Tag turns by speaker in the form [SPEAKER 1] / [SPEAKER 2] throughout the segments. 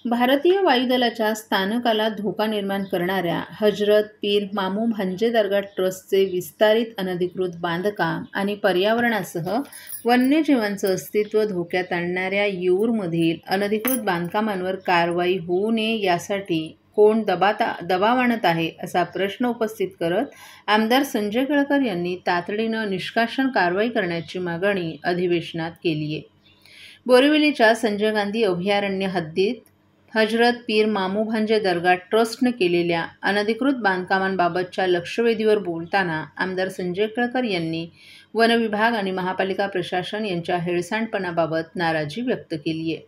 [SPEAKER 1] भारतीय वायुदलाच्या स्थानकाला धोका निर्माण करणाऱ्या हजरत पीर मामू भांजे दर्गा ट्रस्टचे विस्तारित अनधिकृत बांधकाम आणि पर्यावरणासह वन्यजीवांचं अस्तित्व धोक्यात आणणाऱ्या येऊरमधील अनधिकृत बांधकामांवर कारवाई होऊ नये यासाठी कोण दबाव आणत आहे असा प्रश्न उपस्थित करत आमदार संजय केळकर यांनी तातडीनं निष्कासन कारवाई करण्याची मागणी अधिवेशनात केली आहे. बोरिवलीच्या संजय गांधी अभयारण्य हद्दीत हजरत पीर मामू भांजे दर्गा ट्रस्टनं केलेल्या अनधिकृत बांधकामांबाबतच्या लक्षवेधीवर बोलताना आमदार संजय केळकर यांनी वनविभाग आणि महापालिका प्रशासन यांच्या हेळसांडपणाबाबत नाराजी व्यक्त केली आहे.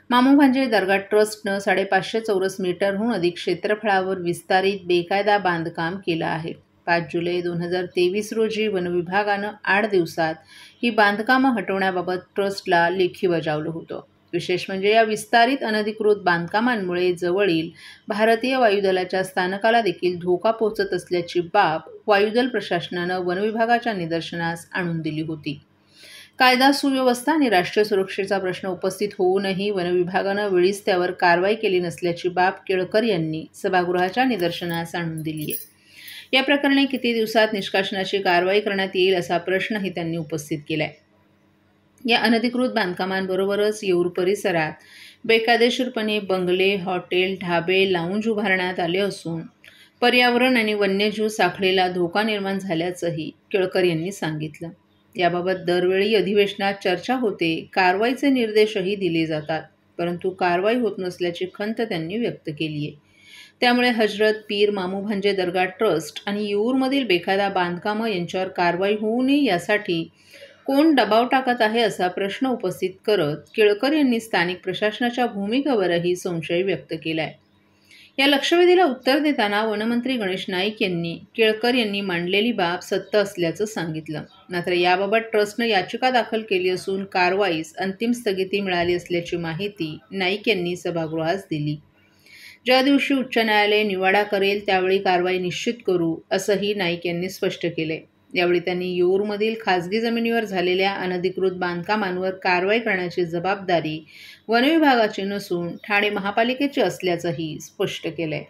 [SPEAKER 1] मामू भांजे दर्गा ट्रस्टनं 550 चौरस मीटरहून अधिक क्षेत्रफळावर विस्तारित बेकायदा बांधकाम केलं आहे. 5 जुलै 2023 रोजी वनविभागानं 8 दिवसात ही बांधकामं हटवण्याबाबत ट्रस्टला लेखी बजावलं होतं. विशेष म्हणजे या विस्तारित अनधिकृत बांधकामांमुळे जवळील भारतीय वायुदलाच्या स्थानकाला देखील धोका पोहोचत असल्याची बाब वायुदल प्रशासनानं वनविभागाच्या निदर्शनास आणून दिली होती. कायदा सुव्यवस्था आणि राष्ट्रीय सुरक्षेचा प्रश्न उपस्थित होऊनही वनविभागानं वेळीच त्यावर कारवाई केली नसल्याची बाब केळकर यांनी सभागृहाच्या निदर्शनास आणून दिली आहे. या प्रकरणी किती दिवसात निष्कासनाची कारवाई करण्यात येईल असा प्रश्नही त्यांनी उपस्थित केलाय. या अनधिकृत बांधकामांबरोबरच येऊर परिसरात बेकायदेशीरपणे बंगले, हॉटेल, ढाबे, लाऊंज उभारण्यात आले असून पर्यावरण आणि वन्यजीव साखळीला धोका निर्माण झाल्याचंही केळकर यांनी सांगितलं. याबाबत दरवेळी अधिवेशनात चर्चा होते, कारवाईचे निर्देशही दिले जातात, परंतु कारवाई होत नसल्याची खंत त्यांनी व्यक्त केली आहे. त्यामुळे हजरत पीर मामू भांजे दर्गा ट्रस्ट आणि येऊरमधील बेकायदा बांधकामं यांच्यावर कारवाई होऊ नये यासाठी कोण दबाव टाकत आहे असा प्रश्न उपस्थित करत केळकर यांनी स्थानिक प्रशासनाच्या भूमिकेवरही संशय व्यक्त केलाय. या लक्षवेधीला उत्तर देताना वनमंत्री गणेश नाईक यांनी केळकर यांनी मांडलेली बाब सत्य असल्याचं सांगितलं. मात्र याबाबत ट्रस्टनं याचिका दाखल केली असून कारवाईस अंतिम स्थगिती मिळाली असल्याची माहिती नाईक यांनी सभागृहास दिली. ज्या दिवशी उच्च न्यायालय निवाडा करेल त्यावेळी कारवाई निश्चित करू असंही नाईक यांनी स्पष्ट केले. यावेळी त्यांनी येऊरमधील खासगी जमिनीवर झालेल्या अनधिकृत बांधकामांवर कारवाई करण्याची जबाबदारी वनविभागाची नसून ठाणे महापालिकेची असल्याचंही स्पष्ट केलंय.